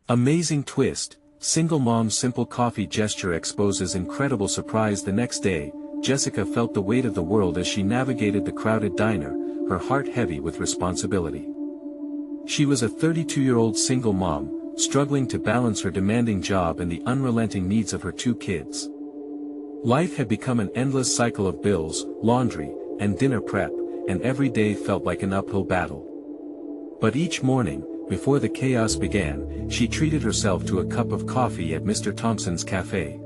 Amazing twist, single mom's simple coffee gesture exposes incredible surprise. The next day, Jessica felt the weight of the world as she navigated the crowded diner, her heart heavy with responsibility. She was a 32-year-old single mom, struggling to balance her demanding job and the unrelenting needs of her 2 kids. Life had become an endless cycle of bills, laundry, and dinner prep, and every day felt like an uphill battle. But each morning, before the chaos began, she treated herself to a cup of coffee at Mr. Thompson's café.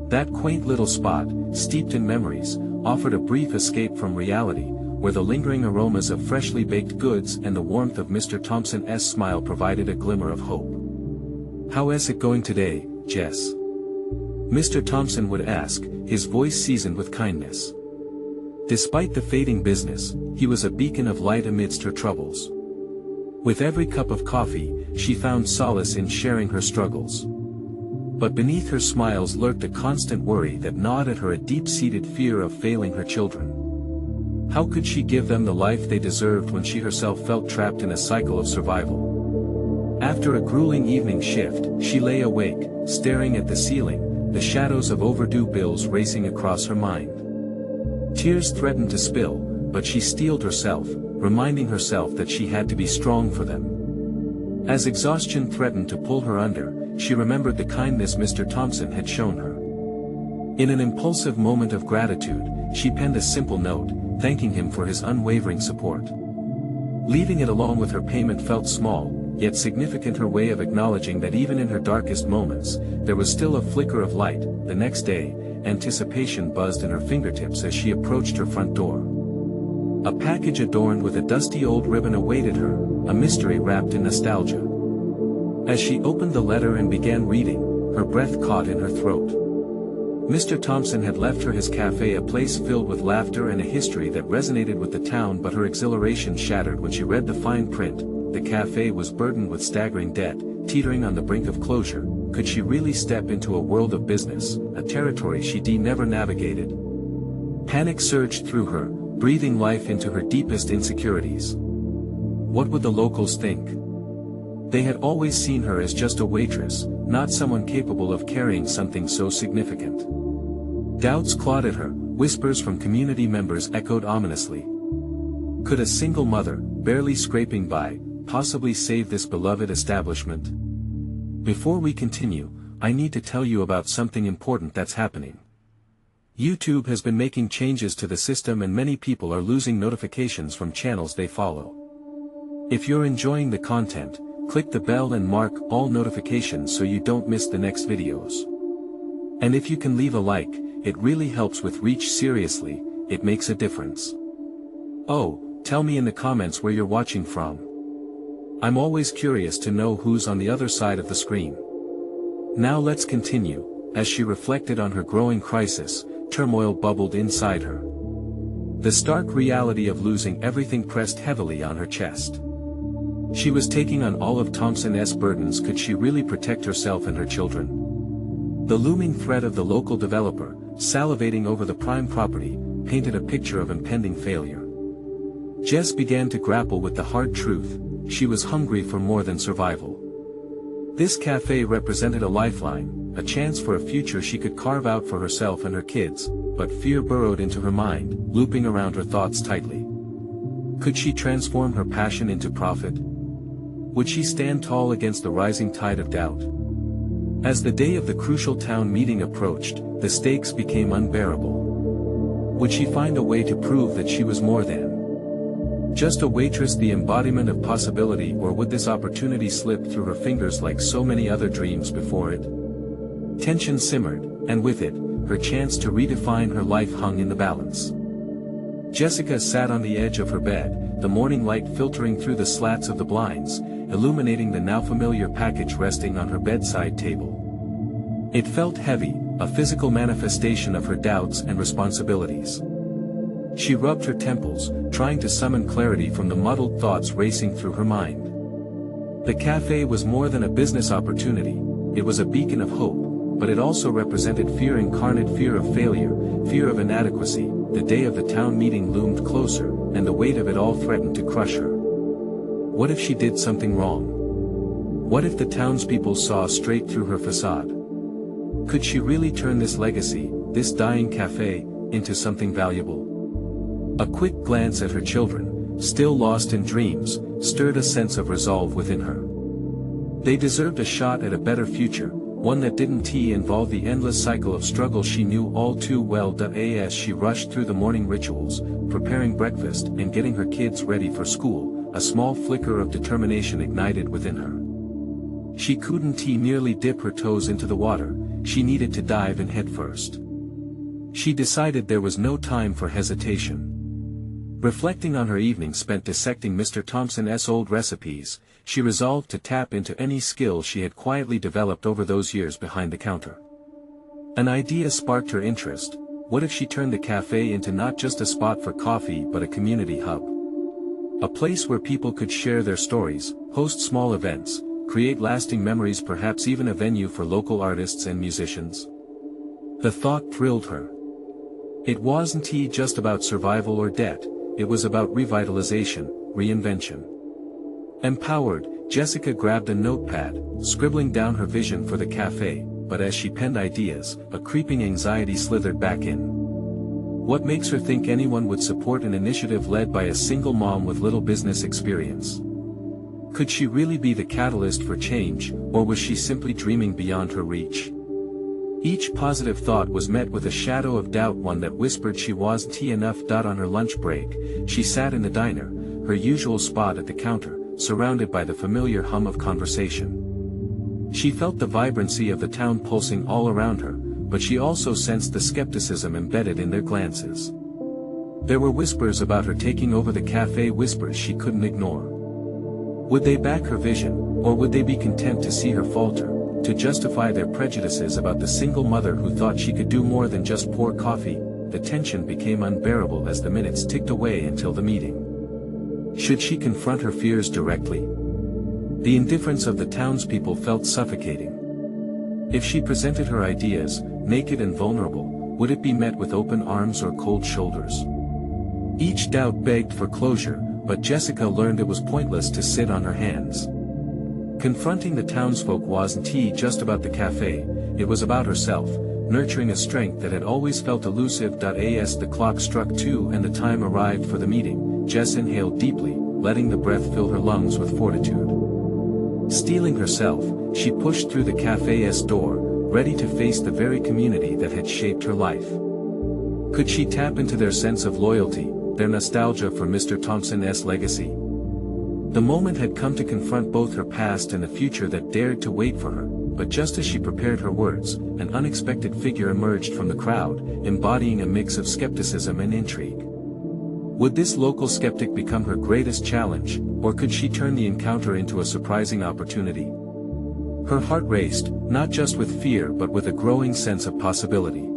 That quaint little spot, steeped in memories, offered a brief escape from reality, where the lingering aromas of freshly baked goods and the warmth of Mr. Thompson's smile provided a glimmer of hope. "How is it going today, Jess?" Mr. Thompson would ask, his voice seasoned with kindness. Despite the fading business, he was a beacon of light amidst her troubles. With every cup of coffee, she found solace in sharing her struggles. But beneath her smiles lurked a constant worry that gnawed at her, a deep-seated fear of failing her children. How could she give them the life they deserved when she herself felt trapped in a cycle of survival? After a grueling evening shift, she lay awake, staring at the ceiling, the shadows of overdue bills racing across her mind. Tears threatened to spill, but she steeled herself, reminding herself that she had to be strong for them. As exhaustion threatened to pull her under, she remembered the kindness Mr. Thompson had shown her. In an impulsive moment of gratitude, she penned a simple note, thanking him for his unwavering support. Leaving it alone with her payment felt small, yet significant, her way of acknowledging that even in her darkest moments, there was still a flicker of light. The next day, anticipation buzzed in her fingertips as she approached her front door. A package adorned with a dusty old ribbon awaited her, a mystery wrapped in nostalgia. As she opened the letter and began reading, her breath caught in her throat. Mr. Thompson had left her his cafe, a place filled with laughter and a history that resonated with the town, but her exhilaration shattered when she read the fine print. The cafe was burdened with staggering debt, teetering on the brink of closure. Could she really step into a world of business, a territory she'd never navigated? Panic surged through her, breathing life into her deepest insecurities. What would the locals think? They had always seen her as just a waitress, not someone capable of carrying something so significant. Doubts clawed at her, whispers from community members echoed ominously. Could a single mother, barely scraping by, possibly save this beloved establishment? Before we continue, I need to tell you about something important that's happening. YouTube has been making changes to the system and many people are losing notifications from channels they follow. If you're enjoying the content, click the bell and mark all notifications so you don't miss the next videos. And if you can leave a like, it really helps with reach. Seriously, it makes a difference. Oh, tell me in the comments where you're watching from. I'm always curious to know who's on the other side of the screen. Now let's continue. As she reflected on her growing crisis, turmoil bubbled inside her. The stark reality of losing everything pressed heavily on her chest. She was taking on all of Thompson's burdens. Could she really protect herself and her children? The looming threat of the local developer, salivating over the prime property, painted a picture of impending failure. Jess began to grapple with the hard truth: she was hungry for more than survival. This cafe represented a lifeline, a chance for a future she could carve out for herself and her kids, but fear burrowed into her mind, looping around her thoughts tightly. Could she transform her passion into profit? Would she stand tall against the rising tide of doubt? As the day of the crucial town meeting approached, the stakes became unbearable. Would she find a way to prove that she was more than just a waitress, the embodiment of possibility, or would this opportunity slip through her fingers like so many other dreams before it? Tension simmered, and with it, her chance to redefine her life hung in the balance. Jessica sat on the edge of her bed, the morning light filtering through the slats of the blinds, illuminating the now familiar package resting on her bedside table. It felt heavy, a physical manifestation of her doubts and responsibilities. She rubbed her temples, trying to summon clarity from the muddled thoughts racing through her mind. The cafe was more than a business opportunity, it was a beacon of hope, but it also represented fear incarnate: fear of failure, fear of inadequacy. The day of the town meeting loomed closer, and the weight of it all threatened to crush her. What if she did something wrong? What if the townspeople saw straight through her facade? Could she really turn this legacy, this dying café, into something valuable? A quick glance at her children, still lost in dreams, stirred a sense of resolve within her. They deserved a shot at a better future, one that didn't involve the endless cycle of struggle she knew all too well. As she rushed through the morning rituals, preparing breakfast and getting her kids ready for school, a small flicker of determination ignited within her. She couldn't merely dip her toes into the water, she needed to dive in headfirst. She decided there was no time for hesitation. Reflecting on her evening spent dissecting Mr. Thompson's old recipes, she resolved to tap into any skill she had quietly developed over those years behind the counter. An idea sparked her interest. What if she turned the cafe into not just a spot for coffee but a community hub? A place where people could share their stories, host small events, create lasting memories, perhaps even a venue for local artists and musicians. The thought thrilled her. It wasn't just about survival or debt, it was about revitalization, reinvention. Empowered, Jessica grabbed a notepad, scribbling down her vision for the cafe, but as she penned ideas, a creeping anxiety slithered back in. What makes her think anyone would support an initiative led by a single mom with little business experience? Could she really be the catalyst for change, or was she simply dreaming beyond her reach? Each positive thought was met with a shadow of doubt, one that whispered she wasn't enough. On her lunch break, she sat in the diner, her usual spot at the counter, surrounded by the familiar hum of conversation. She felt the vibrancy of the town pulsing all around her, but she also sensed the skepticism embedded in their glances. There were whispers about her taking over the cafe, whispers she couldn't ignore. Would they back her vision, or would they be content to see her falter, to justify their prejudices about the single mother who thought she could do more than just pour coffee? The tension became unbearable as the minutes ticked away until the meeting. Should she confront her fears directly? The indifference of the townspeople felt suffocating. If she presented her ideas, naked and vulnerable, would it be met with open arms or cold shoulders? Each doubt begged for closure, but Jessica learned it was pointless to sit on her hands. Confronting the townsfolk wasn't just about the cafe, it was about herself, nurturing a strength that had always felt elusive. As the clock struck 2 and the time arrived for the meeting, Jess inhaled deeply, letting the breath fill her lungs with fortitude. Steeling herself, she pushed through the cafe's door, ready to face the very community that had shaped her life. Could she tap into their sense of loyalty, their nostalgia for Mr. Thompson's legacy? The moment had come to confront both her past and the future that dared to wait for her, but just as she prepared her words, an unexpected figure emerged from the crowd, embodying a mix of skepticism and intrigue. Would this local skeptic become her greatest challenge, or could she turn the encounter into a surprising opportunity? Her heart raced, not just with fear but with a growing sense of possibility.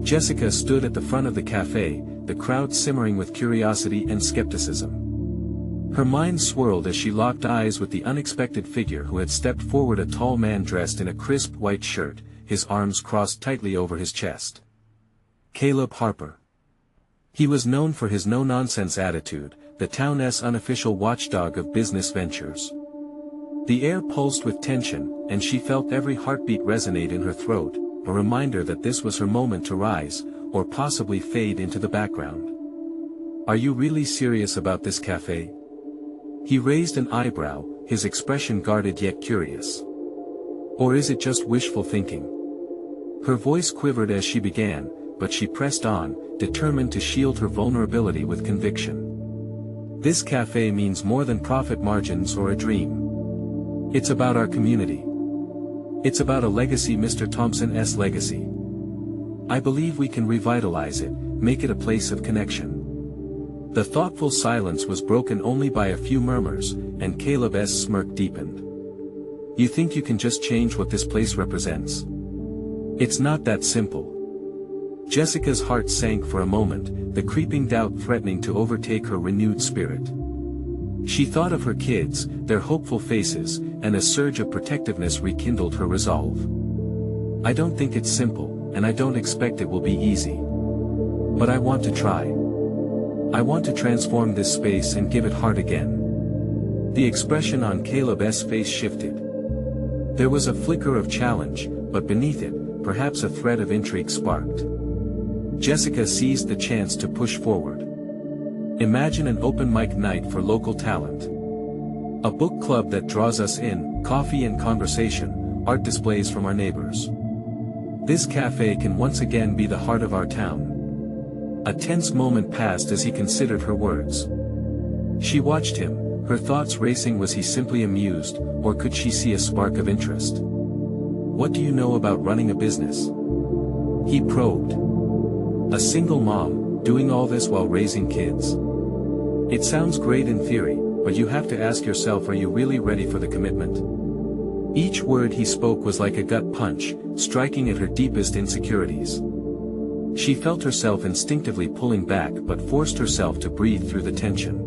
Jessica stood at the front of the cafe, the crowd simmering with curiosity and skepticism. Her mind swirled as she locked eyes with the unexpected figure who had stepped forward, a tall man dressed in a crisp white shirt, his arms crossed tightly over his chest. Caleb Harper. He was known for his no-nonsense attitude, the town's unofficial watchdog of business ventures. The air pulsed with tension, and she felt every heartbeat resonate in her throat, a reminder that this was her moment to rise, or possibly fade into the background. Are you really serious about this cafe? He raised an eyebrow, his expression guarded yet curious. Or is it just wishful thinking? Her voice quivered as she began, but she pressed on, determined to shield her vulnerability with conviction. This cafe means more than profit margins or a dream. It's about our community. It's about a legacy, Mr. Thompson's legacy. I believe we can revitalize it, make it a place of connection. The thoughtful silence was broken only by a few murmurs, and Caleb's smirk deepened. You think you can just change what this place represents? It's not that simple. Jessica's heart sank for a moment, the creeping doubt threatening to overtake her renewed spirit. She thought of her kids, their hopeful faces, and a surge of protectiveness rekindled her resolve. I don't think it's simple, and I don't expect it will be easy. But I want to try. I want to transform this space and give it heart again. The expression on Caleb's face shifted. There was a flicker of challenge, but beneath it, perhaps a thread of intrigue sparked. Jessica seized the chance to push forward. Imagine an open mic night for local talent. A book club that draws us in, coffee and conversation, art displays from our neighbors. This cafe can once again be the heart of our town. A tense moment passed as he considered her words. She watched him, her thoughts racing. Was he simply amused, or could she see a spark of interest? What do you know about running a business? He probed. A single mom, doing all this while raising kids. It sounds great in theory, but you have to ask yourself, are you really ready for the commitment? Each word he spoke was like a gut punch, striking at her deepest insecurities. She felt herself instinctively pulling back but forced herself to breathe through the tension.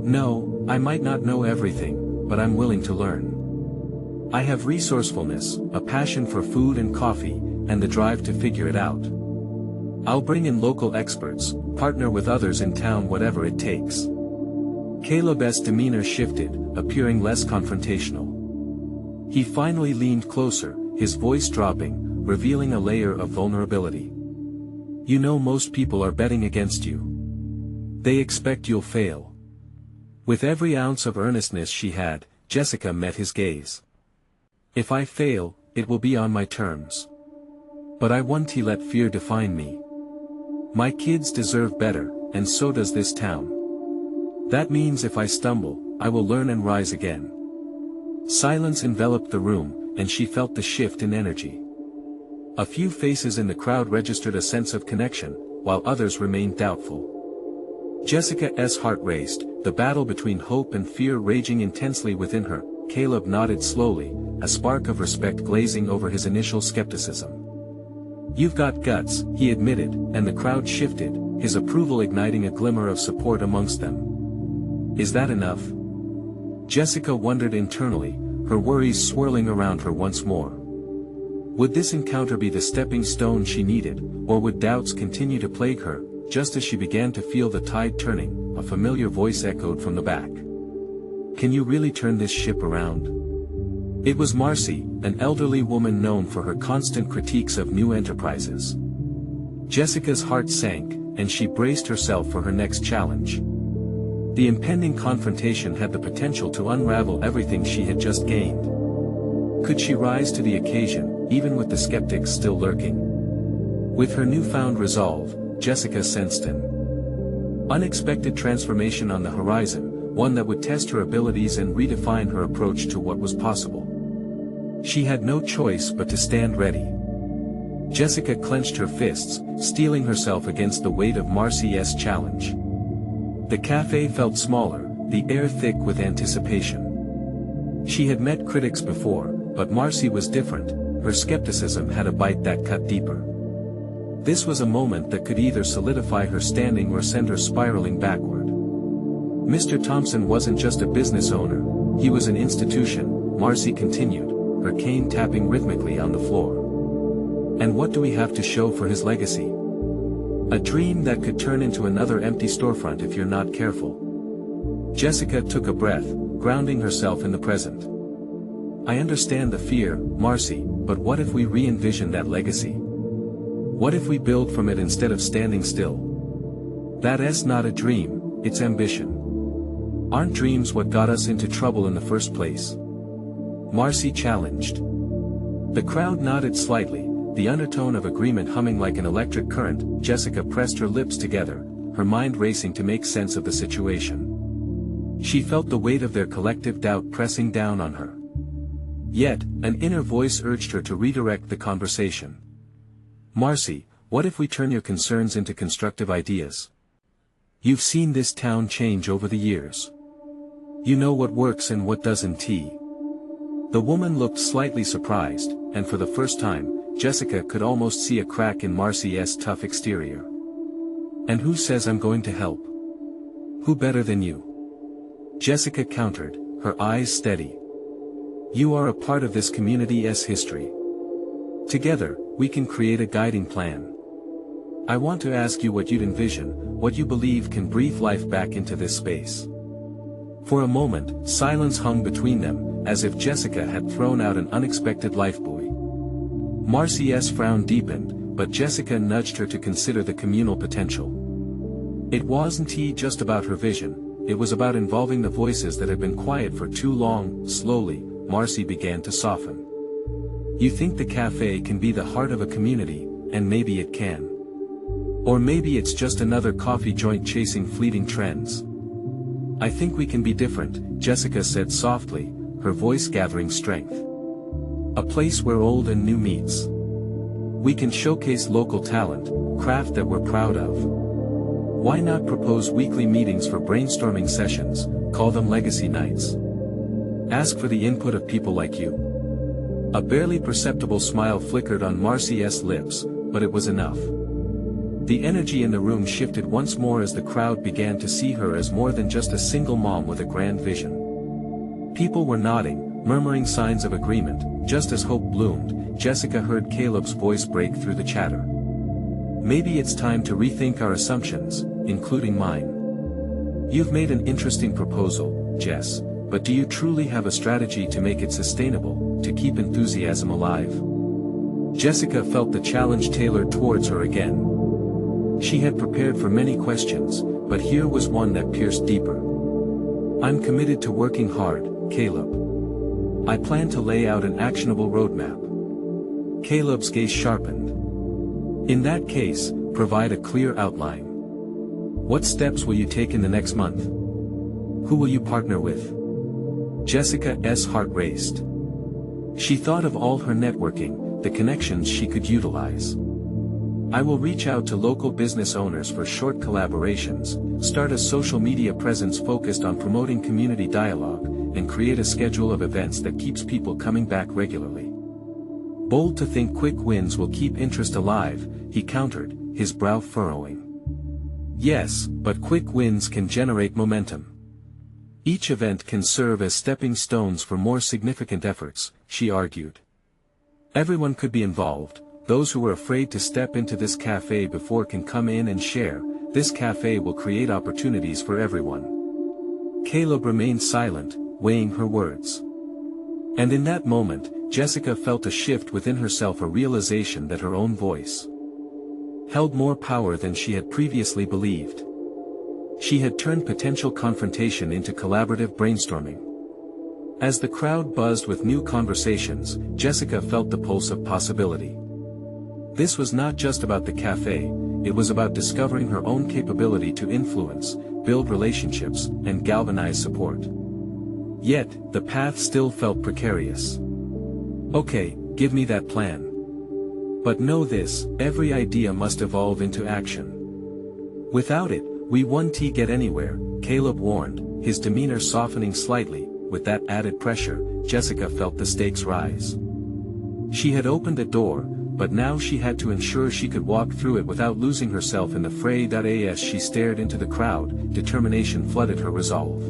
No, I might not know everything, but I'm willing to learn. I have resourcefulness, a passion for food and coffee, and the drive to figure it out. I'll bring in local experts, partner with others in town, whatever it takes. Caleb's demeanor shifted, appearing less confrontational. He finally leaned closer, his voice dropping, revealing a layer of vulnerability. You know, most people are betting against you. They expect you'll fail. With every ounce of earnestness she had, Jessica met his gaze. If I fail, it will be on my terms. But I won't let fear define me. My kids deserve better, and so does this town. That means if I stumble, I will learn and rise again. Silence enveloped the room, and she felt the shift in energy. A few faces in the crowd registered a sense of connection, while others remained doubtful. Jessica's heart raced, the battle between hope and fear raging intensely within her. Caleb nodded slowly, a spark of respect glazing over his initial skepticism. You've got guts, he admitted, and the crowd shifted, his approval igniting a glimmer of support amongst them. Is that enough? Jessica wondered internally, her worries swirling around her once more. Would this encounter be the stepping stone she needed, or would doubts continue to plague her? Just as she began to feel the tide turning, a familiar voice echoed from the back. Can you really turn this ship around? It was Marcy, an elderly woman known for her constant critiques of new enterprises. Jessica's heart sank, and she braced herself for her next challenge. The impending confrontation had the potential to unravel everything she had just gained. Could she rise to the occasion, even with the skeptics still lurking? With her newfound resolve, Jessica sensed an unexpected transformation on the horizon, one that would test her abilities and redefine her approach to what was possible. She had no choice but to stand ready. Jessica clenched her fists, steeling herself against the weight of Marcy's challenge. The cafe felt smaller, the air thick with anticipation. She had met critics before, but Marcy was different, her skepticism had a bite that cut deeper. This was a moment that could either solidify her standing or send her spiraling backward. Mr. Thompson wasn't just a business owner, he was an institution, Marcy continued, her cane tapping rhythmically on the floor. And what do we have to show for his legacy? A dream that could turn into another empty storefront if you're not careful. Jessica took a breath, grounding herself in the present. I understand the fear, Marcy, but what if we re-envision that legacy? What if we build from it instead of standing still? That's not a dream, it's ambition. Aren't dreams what got us into trouble in the first place? Marcy challenged. The crowd nodded slightly, the undertone of agreement humming like an electric current. Jessica pressed her lips together, her mind racing to make sense of the situation. She felt the weight of their collective doubt pressing down on her. Yet, an inner voice urged her to redirect the conversation. Marcy, what if we turn your concerns into constructive ideas? You've seen this town change over the years. You know what works and what doesn't. The woman looked slightly surprised, and for the first time, Jessica could almost see a crack in Marcy's tough exterior. And who says I'm going to help? Who better than you? Jessica countered, her eyes steady. You are a part of this community's history. Together, we can create a guiding plan. I want to ask you what you'd envision, what you believe can breathe life back into this space. For a moment, silence hung between them, as if Jessica had thrown out an unexpected lifebuoy. Marcy's frown deepened, but Jessica nudged her to consider the communal potential. It wasn't just about her vision, it was about involving the voices that had been quiet for too long. Slowly, Marcy began to soften. You think the cafe can be the heart of a community, and maybe it can. Or maybe it's just another coffee joint chasing fleeting trends. I think we can be different, Jessica said softly, her voice gathering strength. A place where old and new meets. We can showcase local talent, craft that we're proud of. Why not propose weekly meetings for brainstorming sessions, call them legacy nights? Ask for the input of people like you. A barely perceptible smile flickered on Marcy's lips, but it was enough. The energy in the room shifted once more as the crowd began to see her as more than just a single mom with a grand vision. People were nodding, murmuring signs of agreement. Just as hope bloomed, Jessica heard Caleb's voice break through the chatter. Maybe it's time to rethink our assumptions, including mine. You've made an interesting proposal, Jess, but do you truly have a strategy to make it sustainable, to keep enthusiasm alive? Jessica felt the challenge tailored towards her again. She had prepared for many questions, but here was one that pierced deeper. I'm committed to working hard, Caleb. I plan to lay out an actionable roadmap. Caleb's gaze sharpened. In that case, provide a clear outline. What steps will you take in the next month? Who will you partner with? Jessica's heart raced. She thought of all her networking, the connections she could utilize. I will reach out to local business owners for short collaborations, start a social media presence focused on promoting community dialogue, and create a schedule of events that keeps people coming back regularly. Bold to think quick wins will keep interest alive, he countered, his brow furrowing. Yes, but quick wins can generate momentum. Each event can serve as stepping stones for more significant efforts, she argued. Everyone could be involved. Those who were afraid to step into this cafe before can come in and share. This cafe will create opportunities for everyone. Caleb remained silent, weighing her words. And in that moment, Jessica felt a shift within herself, a realization that her own voice held more power than she had previously believed. She had turned potential confrontation into collaborative brainstorming. As the crowd buzzed with new conversations, Jessica felt the pulse of possibility. This was not just about the cafe, it was about discovering her own capability to influence, build relationships, and galvanize support. Yet, the path still felt precarious. Okay, give me that plan. But know this, every idea must evolve into action. Without it, we won't get anywhere, Caleb warned, his demeanor softening slightly. With that added pressure, Jessica felt the stakes rise. She had opened a door, but now she had to ensure she could walk through it without losing herself in the fray. As she stared into the crowd, determination flooded her resolve.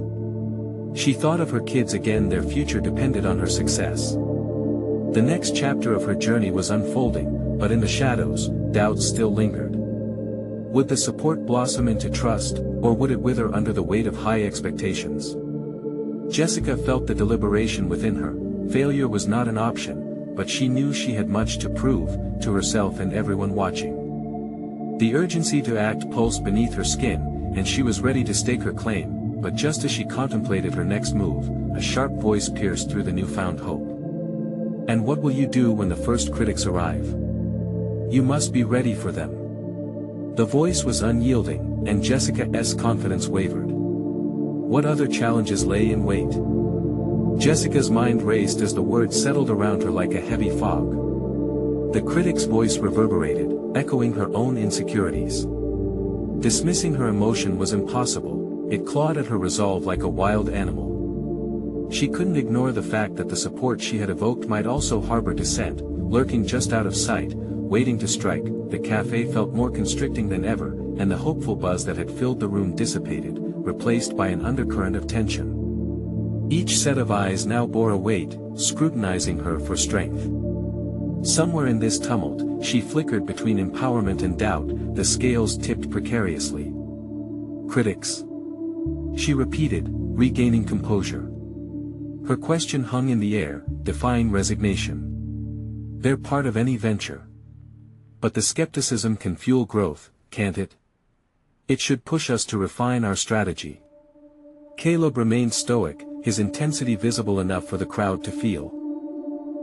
She thought of her kids again, their future depended on her success. The next chapter of her journey was unfolding, but in the shadows, doubts still lingered. Would the support blossom into trust, or would it wither under the weight of high expectations? Jessica felt the deliberation within her. Failure was not an option, but she knew she had much to prove, to herself and everyone watching. The urgency to act pulsed beneath her skin, and she was ready to stake her claim, but just as she contemplated her next move, a sharp voice pierced through the newfound hope. And what will you do when the first critics arrive? You must be ready for them. The voice was unyielding, and Jessica's confidence wavered. What other challenges lay in wait? Jessica's mind raced as the words settled around her like a heavy fog. The critic's voice reverberated, echoing her own insecurities. Dismissing her emotion was impossible, it clawed at her resolve like a wild animal. She couldn't ignore the fact that the support she had evoked might also harbor dissent, lurking just out of sight, waiting to strike. The cafe felt more constricting than ever, and the hopeful buzz that had filled the room dissipated, replaced by an undercurrent of tension. Each set of eyes now bore a weight, scrutinizing her for strength. Somewhere in this tumult, she flickered between empowerment and doubt, the scales tipped precariously. Critics. She repeated, regaining composure. Her question hung in the air, defying resignation. They're part of any venture. But the skepticism can fuel growth, can't it? It should push us to refine our strategy. Caleb remained stoic, his intensity visible enough for the crowd to feel.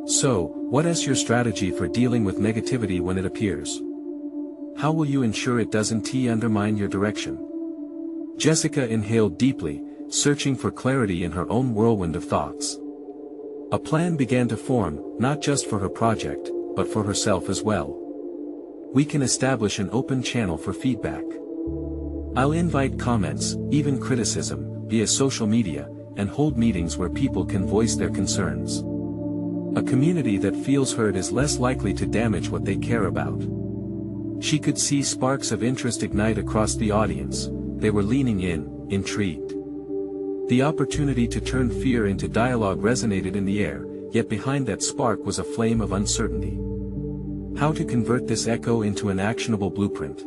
So, what is your strategy for dealing with negativity when it appears? How will you ensure it doesn't undermine your direction? Jessica inhaled deeply, searching for clarity in her own whirlwind of thoughts. A plan began to form, not just for her project, but for herself as well. We can establish an open channel for feedback. I'll invite comments, even criticism, via social media, and hold meetings where people can voice their concerns. A community that feels heard is less likely to damage what they care about. She could see sparks of interest ignite across the audience. They were leaning in, intrigued. The opportunity to turn fear into dialogue resonated in the air, yet behind that spark was a flame of uncertainty. How to convert this echo into an actionable blueprint?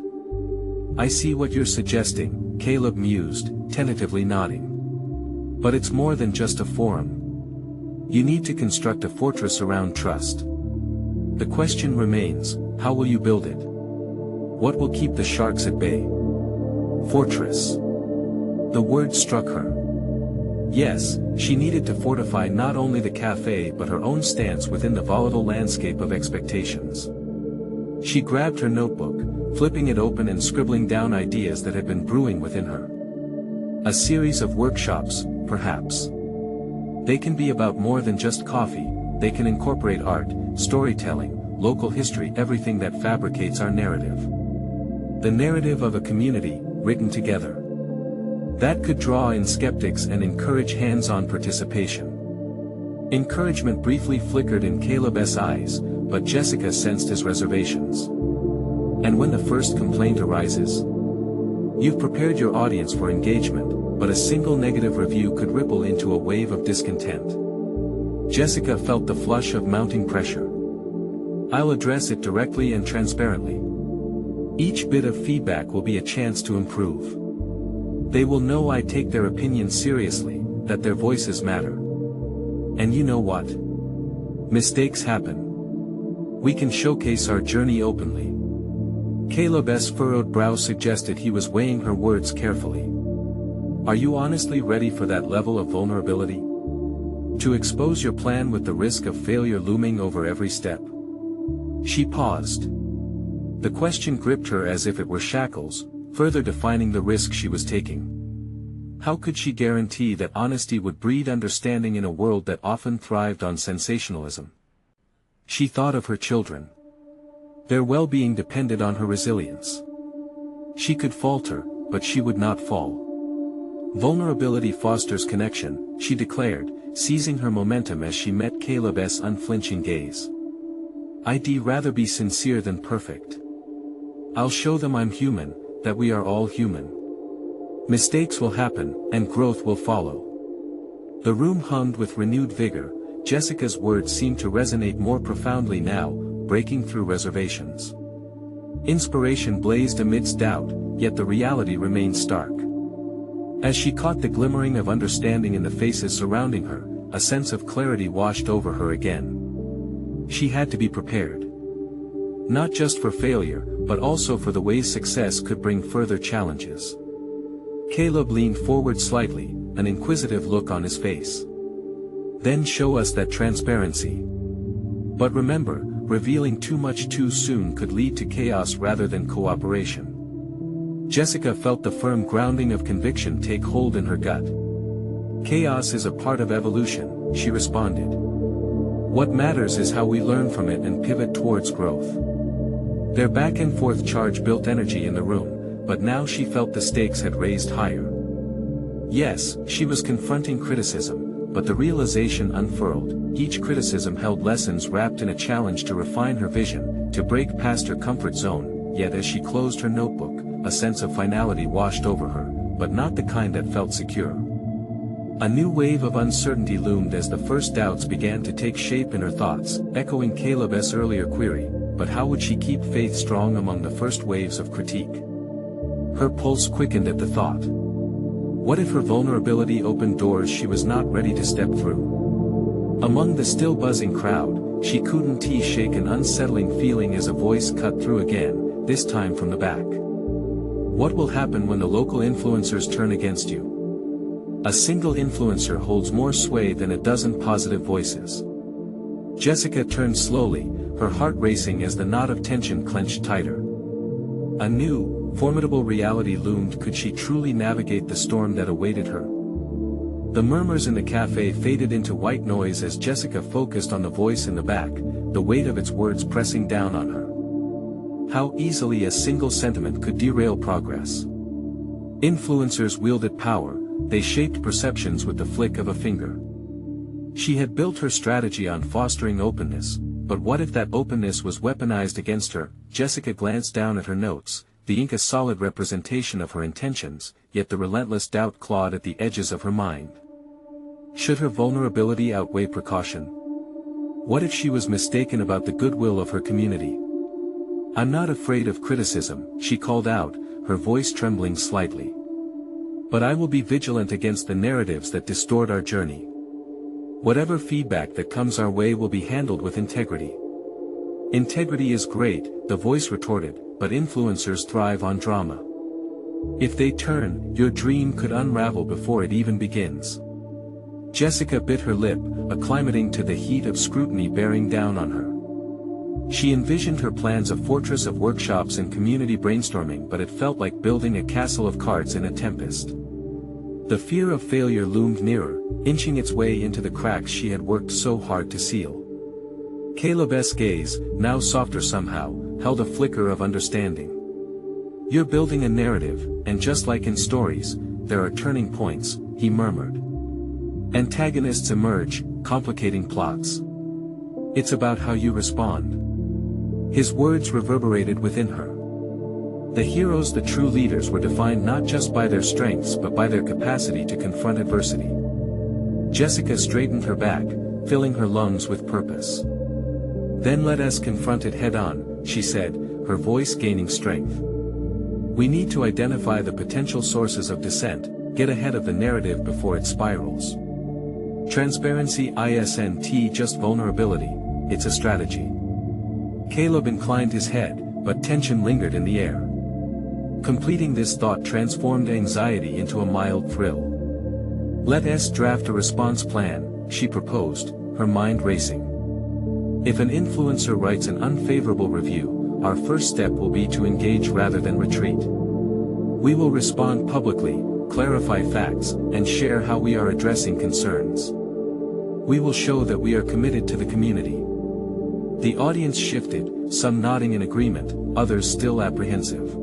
I see what you're suggesting, Caleb mused, tentatively nodding. But it's more than just a forum. You need to construct a fortress around trust. The question remains, how will you build it? What will keep the sharks at bay? Fortress. The word struck her. Yes, she needed to fortify not only the café but her own stance within the volatile landscape of expectations. She grabbed her notebook, flipping it open and scribbling down ideas that had been brewing within her. A series of workshops, perhaps. They can be about more than just coffee, they can incorporate art, storytelling, local history, everything that fabricates our narrative. The narrative of a community, written together. That could draw in skeptics and encourage hands-on participation. Encouragement briefly flickered in Caleb's eyes, but Jessica sensed his reservations. And when the first complaint arises? You've prepared your audience for engagement, but a single negative review could ripple into a wave of discontent. Jessica felt the flush of mounting pressure. I'll address it directly and transparently. Each bit of feedback will be a chance to improve. They will know I take their opinions seriously, that their voices matter. And you know what? Mistakes happen. We can showcase our journey openly. Caleb's furrowed brow suggested he was weighing her words carefully. Are you honestly ready for that level of vulnerability? To expose your plan with the risk of failure looming over every step? She paused. The question gripped her as if it were shackles, further defining the risk she was taking. How could she guarantee that honesty would breed understanding in a world that often thrived on sensationalism? She thought of her children. Their well-being depended on her resilience. She could falter, but she would not fall. Vulnerability fosters connection, she declared, seizing her momentum as she met Caleb's unflinching gaze. I'd rather be sincere than perfect. I'll show them I'm human, that we are all human. Mistakes will happen, and growth will follow. The room hummed with renewed vigor. Jessica's words seemed to resonate more profoundly now, breaking through reservations. Inspiration blazed amidst doubt, yet the reality remained stark. As she caught the glimmering of understanding in the faces surrounding her, a sense of clarity washed over her again. She had to be prepared. Not just for failure, but also for the ways success could bring further challenges. Caleb leaned forward slightly, an inquisitive look on his face. Then show us that transparency. But remember, revealing too much too soon could lead to chaos rather than cooperation. Jessica felt the firm grounding of conviction take hold in her gut. Chaos is a part of evolution, she responded. What matters is how we learn from it and pivot towards growth. Their back-and-forth charge built energy in the room, but now she felt the stakes had raised higher. Yes, she was confronting criticism, but the realization unfurled. Each criticism held lessons wrapped in a challenge to refine her vision, to break past her comfort zone, yet as she closed her notebook, a sense of finality washed over her, but not the kind that felt secure. A new wave of uncertainty loomed as the first doubts began to take shape in her thoughts, echoing Caleb's earlier query, but how would she keep faith strong among the first waves of critique? Her pulse quickened at the thought. What if her vulnerability opened doors she was not ready to step through? Among the still buzzing crowd, she couldn't shake an unsettling feeling as a voice cut through again, this time from the back. What will happen when the local influencers turn against you? A single influencer holds more sway than a dozen positive voices. Jessica turned slowly, her heart racing as the knot of tension clenched tighter. A new, formidable reality loomed. Could she truly navigate the storm that awaited her? The murmurs in the cafe faded into white noise as Jessica focused on the voice in the back, the weight of its words pressing down on her. How easily a single sentiment could derail progress. Influencers wielded power, they shaped perceptions with the flick of a finger. She had built her strategy on fostering openness, but what if that openness was weaponized against her? Jessica glanced down at her notes, the ink a solid representation of her intentions, yet the relentless doubt clawed at the edges of her mind. Should her vulnerability outweigh precaution? What if she was mistaken about the goodwill of her community? I'm not afraid of criticism, she called out, her voice trembling slightly. But I will be vigilant against the narratives that distort our journey. Whatever feedback that comes our way will be handled with integrity. Integrity is great, the voice retorted, but influencers thrive on drama. If they turn, your dream could unravel before it even begins. Jessica bit her lip, acclimating to the heat of scrutiny bearing down on her. She envisioned her plans a fortress of workshops and community brainstorming, but it felt like building a castle of cards in a tempest. The fear of failure loomed nearer, inching its way into the cracks she had worked so hard to seal. Caleb's gaze, now softer somehow, held a flicker of understanding. You're building a narrative, and just like in stories, there are turning points, he murmured. Antagonists emerge, complicating plots. It's about how you respond. His words reverberated within her. The heroes, the true leaders, were defined not just by their strengths but by their capacity to confront adversity. Jessica straightened her back, filling her lungs with purpose. Then let us confront it head-on, she said, her voice gaining strength. We need to identify the potential sources of dissent, get ahead of the narrative before it spirals. Transparency isn't just vulnerability, it's a strategy. Caleb inclined his head, but tension lingered in the air. Completing this thought transformed anxiety into a mild thrill. Let us draft a response plan, she proposed, her mind racing. If an influencer writes an unfavorable review, our first step will be to engage rather than retreat. We will respond publicly, clarify facts, and share how we are addressing concerns. We will show that we are committed to the community. The audience shifted, some nodding in agreement, others still apprehensive.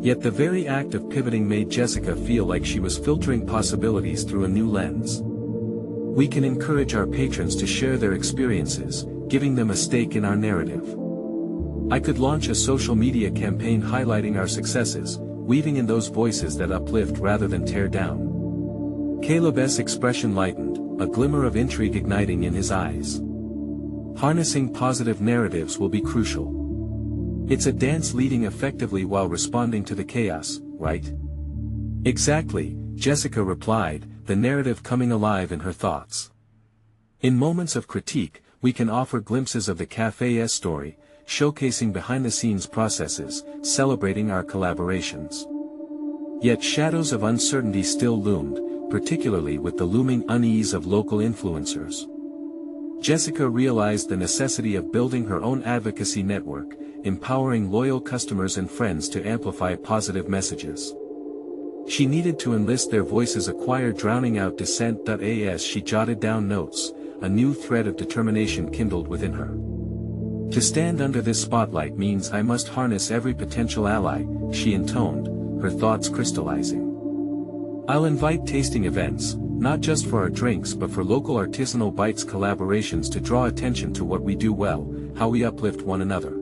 Yet the very act of pivoting made Jessica feel like she was filtering possibilities through a new lens. We can encourage our patrons to share their experiences, giving them a stake in our narrative. I could launch a social media campaign highlighting our successes, weaving in those voices that uplift rather than tear down. Caleb's expression lightened, a glimmer of intrigue igniting in his eyes. Harnessing positive narratives will be crucial. It's a dance leading effectively while responding to the chaos, right? Exactly, Jessica replied, the narrative coming alive in her thoughts. In moments of critique, we can offer glimpses of the café's story, showcasing behind-the-scenes processes, celebrating our collaborations. Yet shadows of uncertainty still loomed, particularly with the looming unease of local influencers. Jessica realized the necessity of building her own advocacy network, empowering loyal customers and friends to amplify positive messages. She needed to enlist their voices, acquire drowning out dissent. As she jotted down notes, a new thread of determination kindled within her. To stand under this spotlight means I must harness every potential ally, she intoned, her thoughts crystallizing. I'll invite tasting events, not just for our drinks but for local artisanal bites collaborations to draw attention to what we do well, how we uplift one another.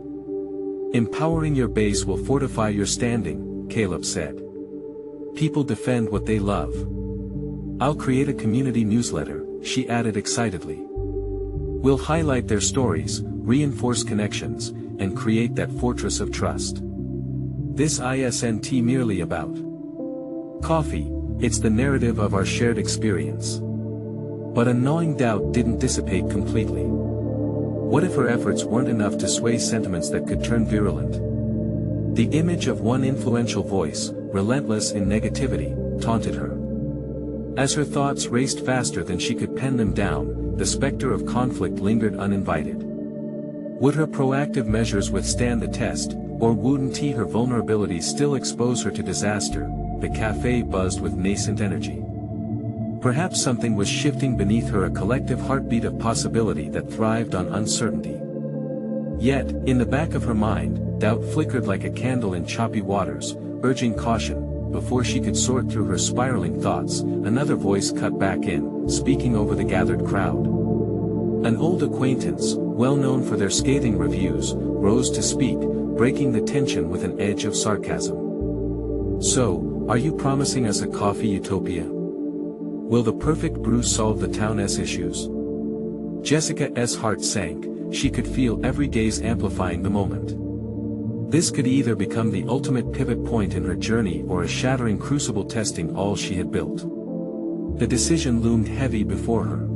Empowering your base will fortify your standing, Caleb said. People defend what they love. I'll create a community newsletter, she added excitedly. We'll highlight their stories, reinforce connections, and create that fortress of trust. This isn't merely about coffee, It's the narrative of our shared experience. But a gnawing doubt didn't dissipate completely. What if her efforts weren't enough to sway sentiments that could turn virulent? The image of one influential voice, relentless in negativity, taunted her. As her thoughts raced faster than she could pen them down, the specter of conflict lingered uninvited. Would her proactive measures withstand the test, or wouldn't her vulnerabilities still expose her to disaster? The cafe buzzed with nascent energy. Perhaps something was shifting beneath her, a collective heartbeat of possibility that thrived on uncertainty. Yet, in the back of her mind, doubt flickered like a candle in choppy waters, urging caution. Before she could sort through her spiraling thoughts, another voice cut back in, speaking over the gathered crowd. An old acquaintance, well known for their scathing reviews, rose to speak, breaking the tension with an edge of sarcasm. So, are you promising us a coffee utopia? Will the perfect brew solve the town's issues? Jessica's heart sank. She could feel every gaze amplifying the moment. This could either become the ultimate pivot point in her journey or a shattering crucible testing all she had built. The decision loomed heavy before her.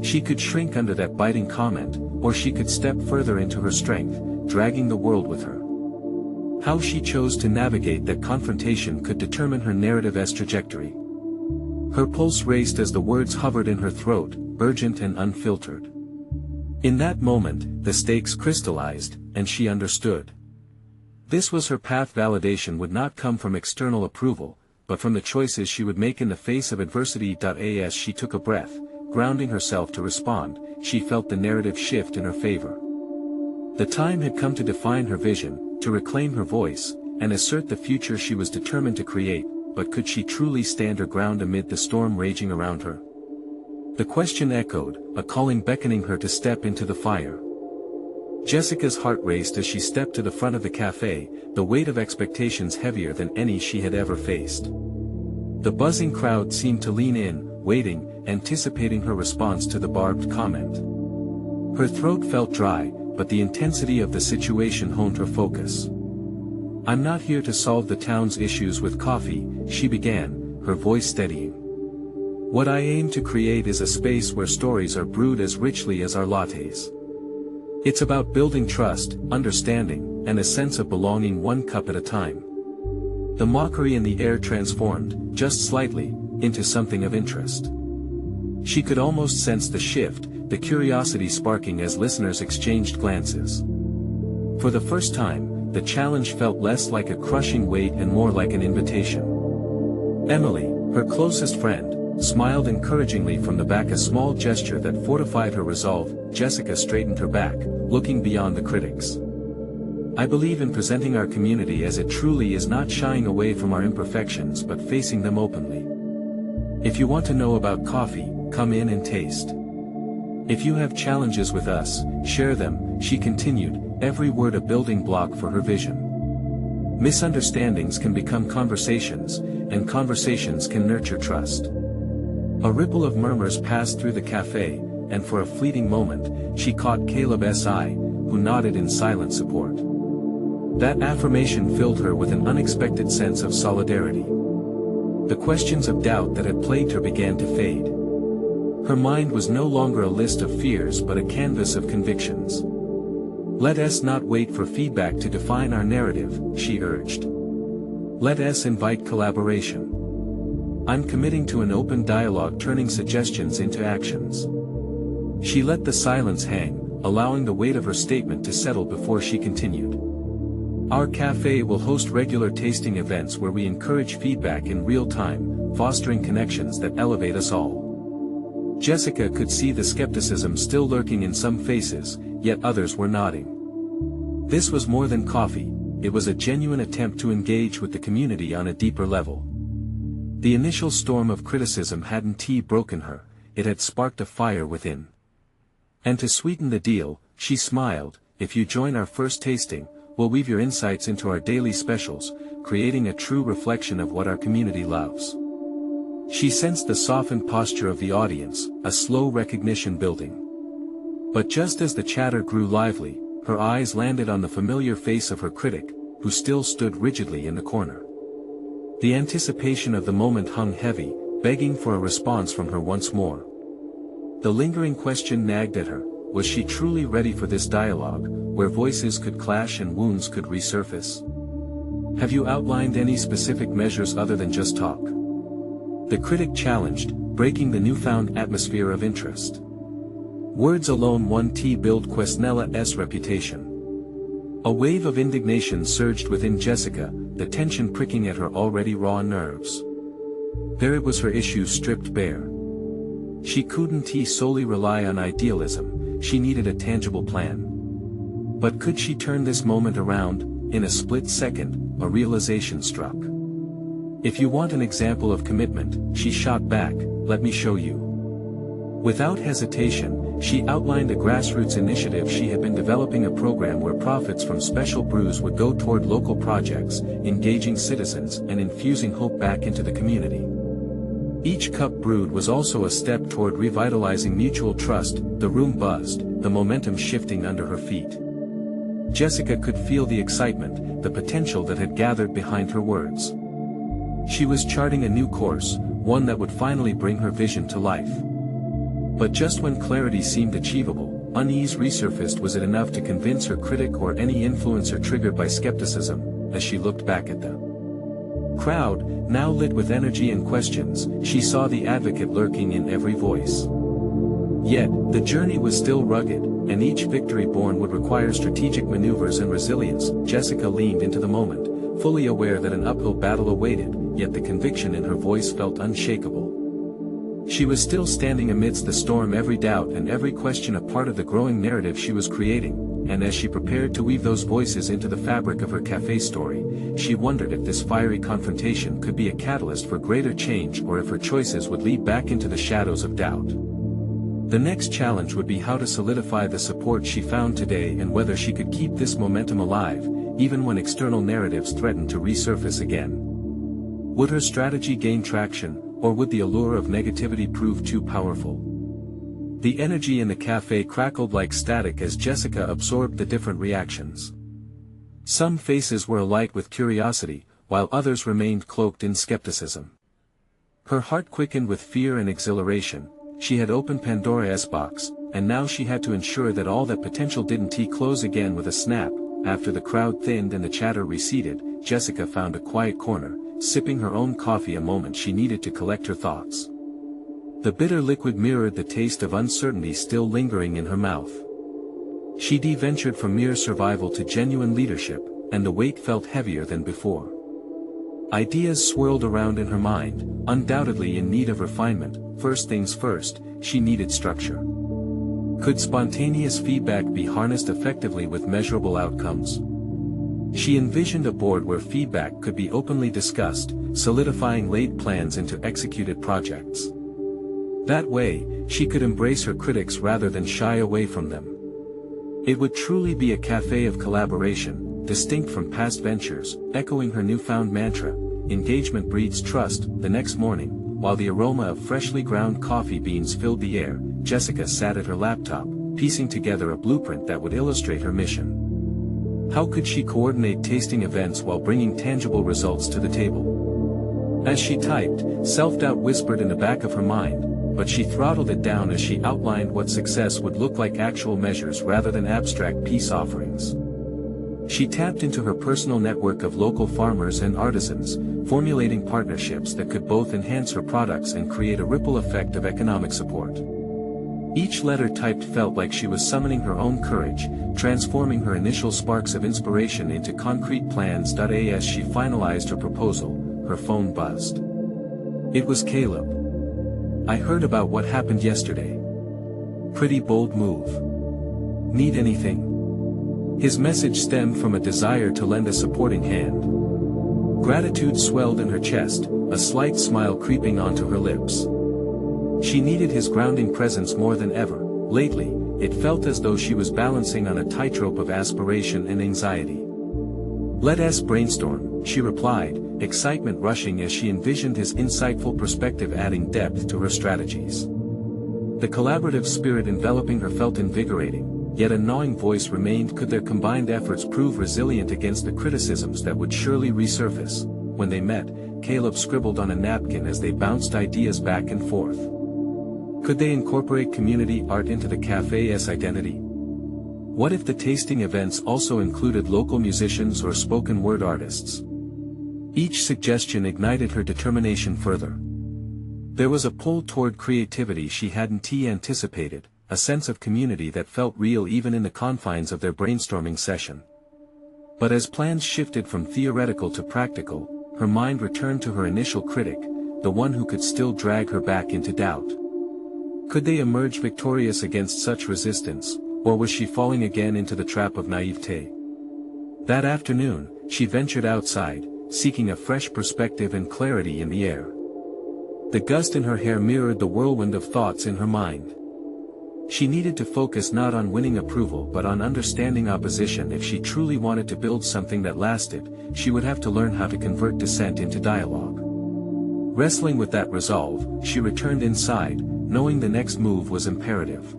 She could shrink under that biting comment, or she could step further into her strength, dragging the world with her. How she chose to navigate that confrontation could determine her narrative's trajectory. Her pulse raced as the words hovered in her throat, urgent and unfiltered. In that moment, the stakes crystallized, and she understood. This was her path. Validation would not come from external approval, but from the choices she would make in the face of adversity. As she took a breath, grounding herself to respond, she felt the narrative shift in her favor. The time had come to define her vision, to reclaim her voice, and assert the future she was determined to create. But could she truly stand her ground amid the storm raging around her? The question echoed, a calling beckoning her to step into the fire. Jessica's heart raced as she stepped to the front of the cafe, the weight of expectations heavier than any she had ever faced. The buzzing crowd seemed to lean in, waiting, anticipating her response to the barbed comment. Her throat felt dry, but the intensity of the situation honed her focus. "I'm not here to solve the town's issues with coffee," she began, her voice steadying. "What I aim to create is a space where stories are brewed as richly as our lattes. It's about building trust, understanding, and a sense of belonging, one cup at a time." The mockery in the air transformed, just slightly, into something of interest. She could almost sense the shift, the curiosity sparking as listeners exchanged glances. For the first time, the challenge felt less like a crushing weight and more like an invitation. Emily, her closest friend, smiled encouragingly from the back, a small gesture that fortified her resolve. Jessica straightened her back, looking beyond the critics. "I believe in presenting our community as it truly is, not shying away from our imperfections but facing them openly. If you want to know about coffee, come in and taste. If you have challenges with us, share them," she continued, every word a building block for her vision. Misunderstandings can become conversations, and conversations can nurture trust. A ripple of murmurs passed through the cafe, and for a fleeting moment, she caught Caleb's eye, who nodded in silent support. That affirmation filled her with an unexpected sense of solidarity. The questions of doubt that had plagued her began to fade. Her mind was no longer a list of fears but a canvas of convictions. "Let us not wait for feedback to define our narrative," she urged. "Let us invite collaboration. I'm committing to an open dialogue, turning suggestions into actions." She let the silence hang, allowing the weight of her statement to settle before she continued. "Our cafe will host regular tasting events where we encourage feedback in real time, fostering connections that elevate us all." Jessica could see the skepticism still lurking in some faces, yet others were nodding. This was more than coffee, it was a genuine attempt to engage with the community on a deeper level. The initial storm of criticism hadn't broken her, it had sparked a fire within. And to sweeten the deal, she smiled, "If you join our first tasting, we'll weave your insights into our daily specials, creating a true reflection of what our community loves." She sensed the softened posture of the audience, a slow recognition building. But just as the chatter grew lively, her eyes landed on the familiar face of her critic, who still stood rigidly in the corner. The anticipation of the moment hung heavy, begging for a response from her once more. The lingering question nagged at her: was she truly ready for this dialogue, where voices could clash and wounds could resurface? Have you outlined any specific measures other than just talk? The critic challenged, breaking the newfound atmosphere of interest. Words alone won't build Quesnella's reputation. A wave of indignation surged within Jessica, the tension pricking at her already raw nerves. There it was, her issue stripped bare. She couldn't solely rely on idealism, she needed a tangible plan. But could she turn this moment around? In a split second, a realization struck. If you want an example of commitment, she shot back, let me show you. Without hesitation, she outlined a grassroots initiative she had been developing, a program where profits from special brews would go toward local projects, engaging citizens and infusing hope back into the community. Each cup brewed was also a step toward revitalizing mutual trust. The room buzzed, the momentum shifting under her feet. Jessica could feel the excitement, the potential that had gathered behind her words. She was charting a new course, one that would finally bring her vision to life. But just when clarity seemed achievable, unease resurfaced. Was it enough to convince her critic or any influencer triggered by skepticism? As she looked back at the crowd, now lit with energy and questions, she saw the advocate lurking in every voice. Yet, the journey was still rugged, and each victory born would require strategic maneuvers and resilience. Jessica leaned into the moment, fully aware that an uphill battle awaited, yet the conviction in her voice felt unshakable. She was still standing amidst the storm, every doubt and every question a part of the growing narrative she was creating, and as she prepared to weave those voices into the fabric of her café story, she wondered if this fiery confrontation could be a catalyst for greater change, or if her choices would lead back into the shadows of doubt. The next challenge would be how to solidify the support she found today, and whether she could keep this momentum alive, even when external narratives threatened to resurface again. Would her strategy gain traction, or would the allure of negativity prove too powerful? The energy in the café crackled like static as Jessica absorbed the different reactions. Some faces were alight with curiosity, while others remained cloaked in skepticism. Her heart quickened with fear and exhilaration. She had opened Pandora's box, and now she had to ensure that all that potential didn't close again with a snap. After the crowd thinned and the chatter receded, Jessica found a quiet corner, sipping her own coffee, a moment she needed to collect her thoughts. The bitter liquid mirrored the taste of uncertainty still lingering in her mouth. She'd ventured from mere survival to genuine leadership, and the weight felt heavier than before. Ideas swirled around in her mind, undoubtedly in need of refinement. First things first, she needed structure. Could spontaneous feedback be harnessed effectively with measurable outcomes? She envisioned a board where feedback could be openly discussed, solidifying laid plans into executed projects. That way, she could embrace her critics rather than shy away from them. It would truly be a café of collaboration, distinct from past ventures, echoing her newfound mantra: engagement breeds trust. The next morning, while the aroma of freshly ground coffee beans filled the air, Jessica sat at her laptop, piecing together a blueprint that would illustrate her mission. How could she coordinate tasting events while bringing tangible results to the table? As she typed, self-doubt whispered in the back of her mind, but she throttled it down as she outlined what success would look like: actual measures rather than abstract peace offerings. She tapped into her personal network of local farmers and artisans, formulating partnerships that could both enhance her products and create a ripple effect of economic support. Each letter typed felt like she was summoning her own courage, transforming her initial sparks of inspiration into concrete plans. As she finalized her proposal, her phone buzzed. It was Caleb. I heard about what happened yesterday. Pretty bold move. Need anything? His message stemmed from a desire to lend a supporting hand. Gratitude swelled in her chest, a slight smile creeping onto her lips. She needed his grounding presence more than ever. Lately, it felt as though she was balancing on a tightrope of aspiration and anxiety. Let's brainstorm, she replied, excitement rushing as she envisioned his insightful perspective adding depth to her strategies. The collaborative spirit enveloping her felt invigorating, yet a gnawing voice remained: could their combined efforts prove resilient against the criticisms that would surely resurface? When they met, Caleb scribbled on a napkin as they bounced ideas back and forth. Could they incorporate community art into the café's identity? What if the tasting events also included local musicians or spoken word artists? Each suggestion ignited her determination further. There was a pull toward creativity she hadn't anticipated, a sense of community that felt real even in the confines of their brainstorming session. But as plans shifted from theoretical to practical, her mind returned to her initial critic, the one who could still drag her back into doubt. Could they emerge victorious against such resistance, or was she falling again into the trap of naivete? That afternoon, she ventured outside, seeking a fresh perspective and clarity in the air. The gust in her hair mirrored the whirlwind of thoughts in her mind. She needed to focus not on winning approval but on understanding opposition. If she truly wanted to build something that lasted, she would have to learn how to convert dissent into dialogue. Wrestling with that resolve, she returned inside, knowing the next move was imperative.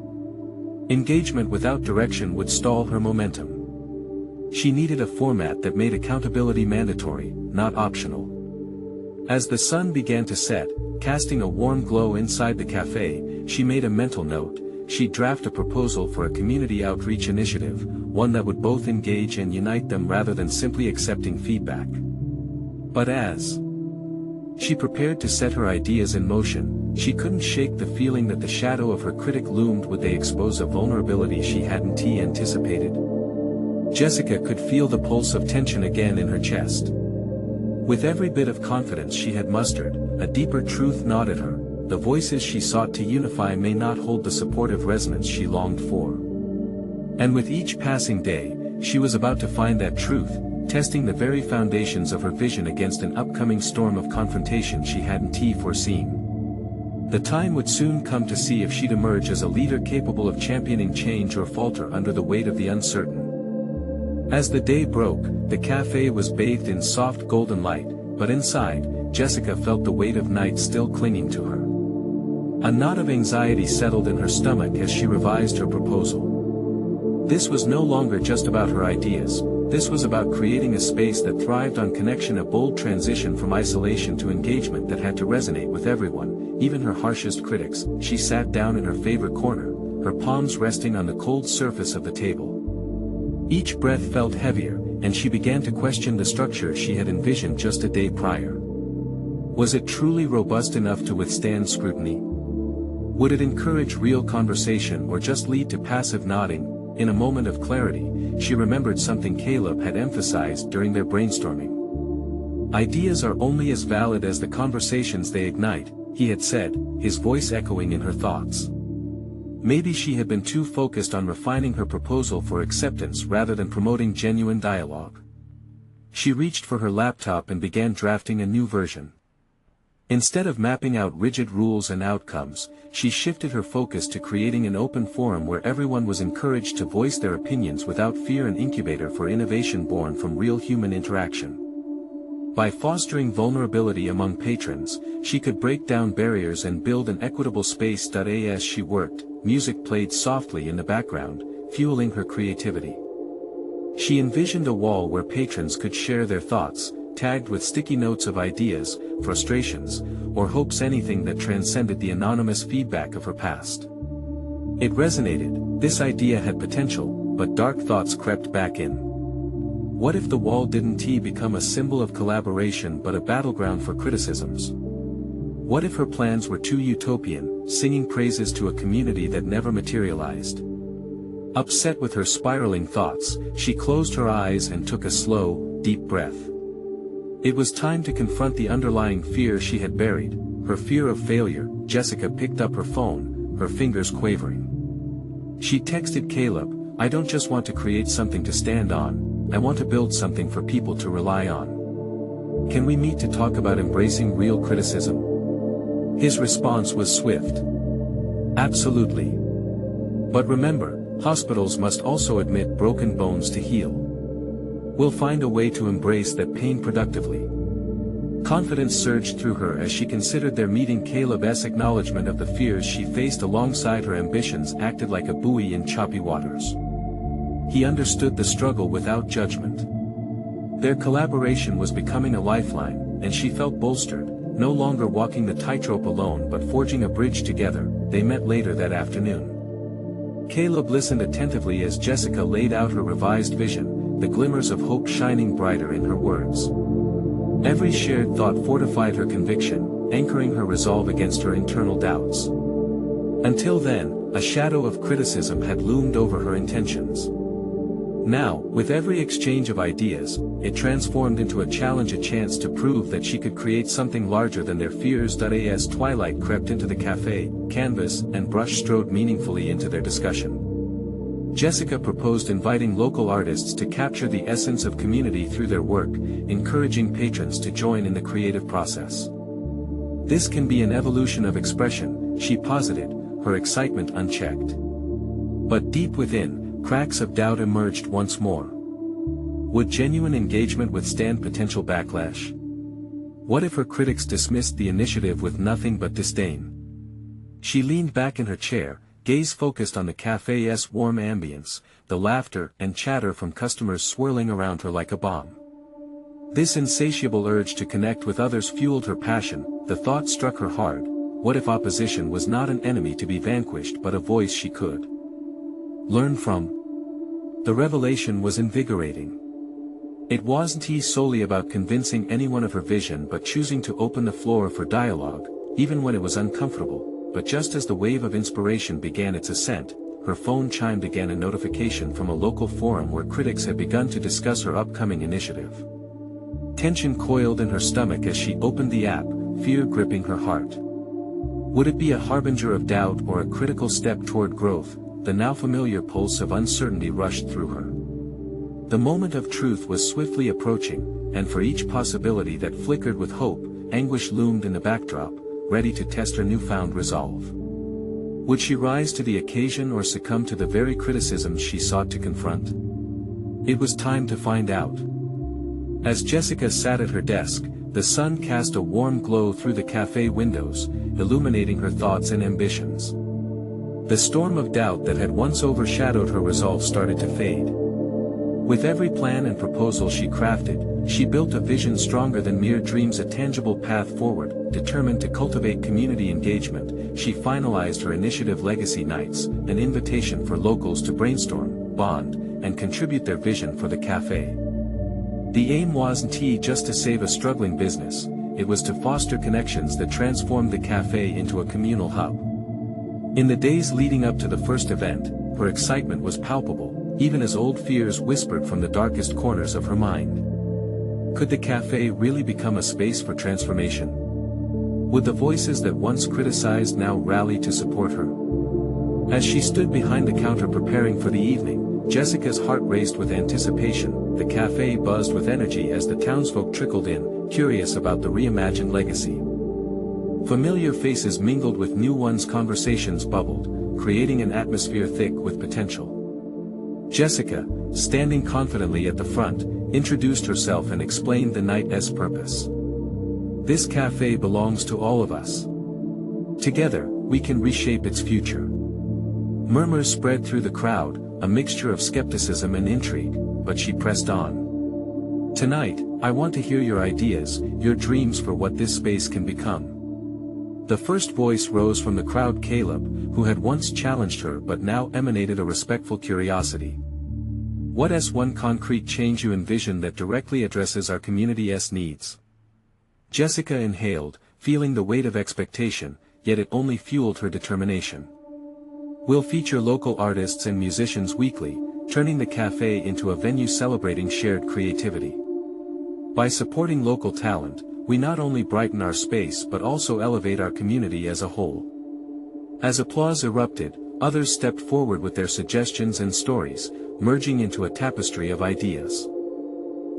Engagement without direction would stall her momentum. She needed a format that made accountability mandatory, not optional. As the sun began to set, casting a warm glow inside the café, she made a mental note. She'd draft a proposal for a community outreach initiative, one that would both engage and unite them rather than simply accepting feedback. But as she prepared to set her ideas in motion, she couldn't shake the feeling that the shadow of her critic loomed. Would they expose a vulnerability she hadn't anticipated? Jessica could feel the pulse of tension again in her chest. With every bit of confidence she had mustered, a deeper truth gnawed at her. The voices she sought to unify may not hold the supportive resonance she longed for. And with each passing day, she was about to find that truth, testing the very foundations of her vision against an upcoming storm of confrontation she hadn't foreseen. The time would soon come to see if she'd emerge as a leader capable of championing change or falter under the weight of the uncertain. As the day broke, the café was bathed in soft golden light, but inside, Jessica felt the weight of night still clinging to her. A knot of anxiety settled in her stomach as she revised her proposal. This was no longer just about her ideas, this was about creating a space that thrived on connection, a bold transition from isolation to engagement that had to resonate with everyone, even her harshest critics. She sat down in her favorite corner, her palms resting on the cold surface of the table. Each breath felt heavier, and she began to question the structure she had envisioned just a day prior. Was it truly robust enough to withstand scrutiny? Would it encourage real conversation or just lead to passive nodding? In a moment of clarity, she remembered something Caleb had emphasized during their brainstorming. Ideas are only as valid as the conversations they ignite, he had said, his voice echoing in her thoughts. Maybe she had been too focused on refining her proposal for acceptance rather than promoting genuine dialogue. She reached for her laptop and began drafting a new version. Instead of mapping out rigid rules and outcomes, she shifted her focus to creating an open forum where everyone was encouraged to voice their opinions without fear, an incubator for innovation born from real human interaction. By fostering vulnerability among patrons, she could break down barriers and build an equitable space. As she worked, music played softly in the background, fueling her creativity. She envisioned a wall where patrons could share their thoughts, tagged with sticky notes of ideas, frustrations, or hopes, anything that transcended the anonymous feedback of her past. It resonated. This idea had potential, but dark thoughts crept back in. What if the wall didn't become a symbol of collaboration but a battleground for criticisms? What if her plans were too utopian, singing praises to a community that never materialized? Upset with her spiraling thoughts, she closed her eyes and took a slow, deep breath. It was time to confront the underlying fear she had buried, her fear of failure. Jessica picked up her phone, her fingers quavering. She texted Caleb, "I don't just want to create something to stand on, I want to build something for people to rely on. Can we meet to talk about embracing real criticism?" His response was swift. "Absolutely. But remember, hospitals must also admit broken bones to heal. We'll find a way to embrace that pain productively." Confidence surged through her as she considered their meeting. Caleb's acknowledgement of the fears she faced alongside her ambitions acted like a buoy in choppy waters. He understood the struggle without judgment. Their collaboration was becoming a lifeline, and she felt bolstered, no longer walking the tightrope alone but forging a bridge together. They met later that afternoon. Caleb listened attentively as Jessica laid out her revised vision, the glimmers of hope shining brighter in her words. Every shared thought fortified her conviction, anchoring her resolve against her internal doubts. Until then, a shadow of criticism had loomed over her intentions. Now, with every exchange of ideas, it transformed into a challenge, a chance to prove that she could create something larger than their fears. As twilight crept into the cafe, canvas and brush strode meaningfully into their discussion. Jessica proposed inviting local artists to capture the essence of community through their work, encouraging patrons to join in the creative process. This can be an evolution of expression, she posited, her excitement unchecked. But deep within, cracks of doubt emerged once more. Would genuine engagement withstand potential backlash? What if her critics dismissed the initiative with nothing but disdain? She leaned back in her chair, gaze focused on the cafe's warm ambience, the laughter and chatter from customers swirling around her like a bomb. This insatiable urge to connect with others fueled her passion. The thought struck her hard: what if opposition was not an enemy to be vanquished but a voice she could learn from? The revelation was invigorating. It wasn't solely about convincing anyone of her vision but choosing to open the floor for dialogue, even when it was uncomfortable. But just as the wave of inspiration began its ascent, her phone chimed again, a notification from a local forum where critics had begun to discuss her upcoming initiative. Tension coiled in her stomach as she opened the app, fear gripping her heart. Would it be a harbinger of doubt or a critical step toward growth? The now familiar pulse of uncertainty rushed through her. The moment of truth was swiftly approaching, and for each possibility that flickered with hope, anguish loomed in the backdrop, ready to test her newfound resolve. Would she rise to the occasion or succumb to the very criticisms she sought to confront? It was time to find out. As Jessica sat at her desk, the sun cast a warm glow through the cafe windows, illuminating her thoughts and ambitions. The storm of doubt that had once overshadowed her resolve started to fade. With every plan and proposal she crafted, she built a vision stronger than mere dreams, a tangible path forward. Determined to cultivate community engagement, she finalized her initiative, Legacy Nights, an invitation for locals to brainstorm, bond, and contribute their vision for the cafe. The aim wasn't just to save a struggling business, it was to foster connections that transformed the cafe into a communal hub. In the days leading up to the first event, her excitement was palpable, even as old fears whispered from the darkest corners of her mind. Could the cafe really become a space for transformation? Would the voices that once criticized now rally to support her? As she stood behind the counter preparing for the evening, Jessica's heart raced with anticipation. The cafe buzzed with energy as the townsfolk trickled in, curious about the reimagined legacy. Familiar faces mingled with new ones, conversations bubbled, creating an atmosphere thick with potential. Jessica, standing confidently at the front, introduced herself and explained the night's purpose. This cafe belongs to all of us. Together, we can reshape its future. Murmurs spread through the crowd, a mixture of skepticism and intrigue, but she pressed on. Tonight, I want to hear your ideas, your dreams for what this space can become. The first voice rose from the crowd, Caleb, who had once challenged her but now emanated a respectful curiosity. What's one concrete change you envision that directly addresses our community's needs? Jessica inhaled, feeling the weight of expectation, yet it only fueled her determination. We'll feature local artists and musicians weekly, turning the cafe into a venue celebrating shared creativity. By supporting local talent, we not only brighten our space but also elevate our community as a whole. As applause erupted, others stepped forward with their suggestions and stories, merging into a tapestry of ideas.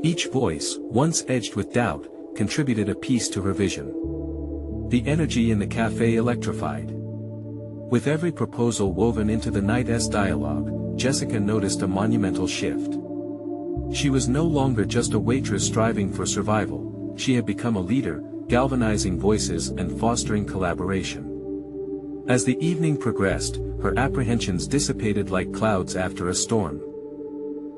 Each voice, once edged with doubt, contributed a piece to her vision. The energy in the cafe electrified. With every proposal woven into the night's dialogue, Jessica noticed a monumental shift. She was no longer just a waitress striving for survival. She had become a leader, galvanizing voices and fostering collaboration. As the evening progressed, her apprehensions dissipated like clouds after a storm.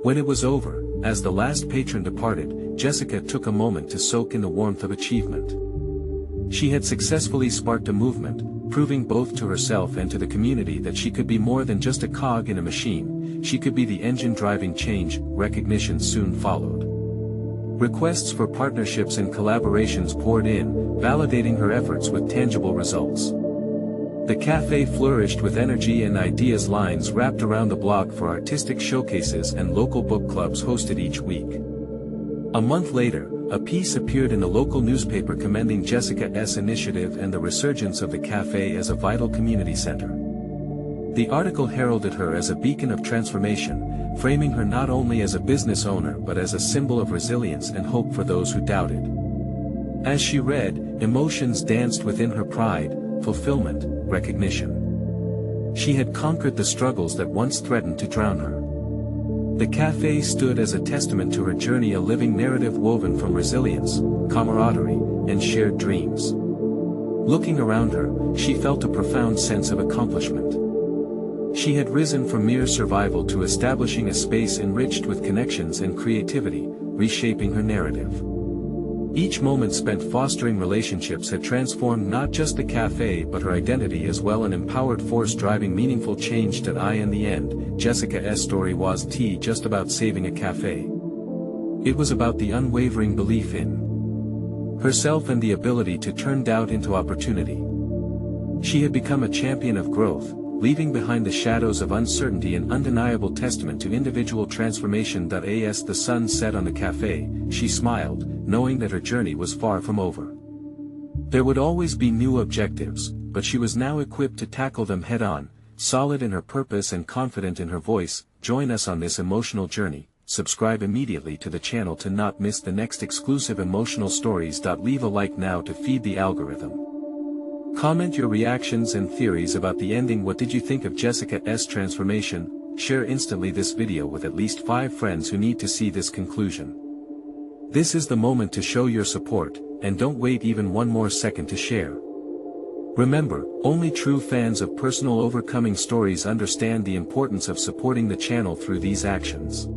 When it was over, As the last patron departed, Jessica took a moment to soak in the warmth of achievement. She had successfully sparked a movement, proving both to herself and to the community that she could be more than just a cog in a machine, she could be the engine driving change. Recognition soon followed. Requests for partnerships and collaborations poured in, validating her efforts with tangible results. The cafe flourished with energy and ideas, lines wrapped around the block for artistic showcases, and local book clubs hosted each week. A month later, a piece appeared in a local newspaper commending Jessica's initiative and the resurgence of the cafe as a vital community center. The article heralded her as a beacon of transformation, framing her not only as a business owner but as a symbol of resilience and hope for those who doubted. As she read, emotions danced within her: pride, fulfillment, recognition. She had conquered the struggles that once threatened to drown her. The cafe stood as a testament to her journey, a living narrative woven from resilience, camaraderie, and shared dreams. Looking around her, she felt a profound sense of accomplishment. She had risen from mere survival to establishing a space enriched with connections and creativity, reshaping her narrative. Each moment spent fostering relationships had transformed not just the cafe but her identity as well, an empowered force driving meaningful change. In the end, Jessica's story wasn't just about saving a cafe. It was about the unwavering belief in herself and the ability to turn doubt into opportunity. She had become a champion of growth, leaving behind the shadows of uncertainty, an undeniable testament to individual transformation. As the sun set on the cafe, she smiled, knowing that her journey was far from over. There would always be new objectives, but she was now equipped to tackle them head-on, solid in her purpose and confident in her voice. Join us on this emotional journey. Subscribe immediately to the channel to not miss the next exclusive emotional stories. Leave a like now to feed the algorithm. Comment your reactions and theories about the ending. What did you think of Jessica's transformation? Share instantly this video with at least 5 friends who need to see this conclusion. This is the moment to show your support, and don't wait even one more second to share. Remember, only true fans of personal overcoming stories understand the importance of supporting the channel through these actions.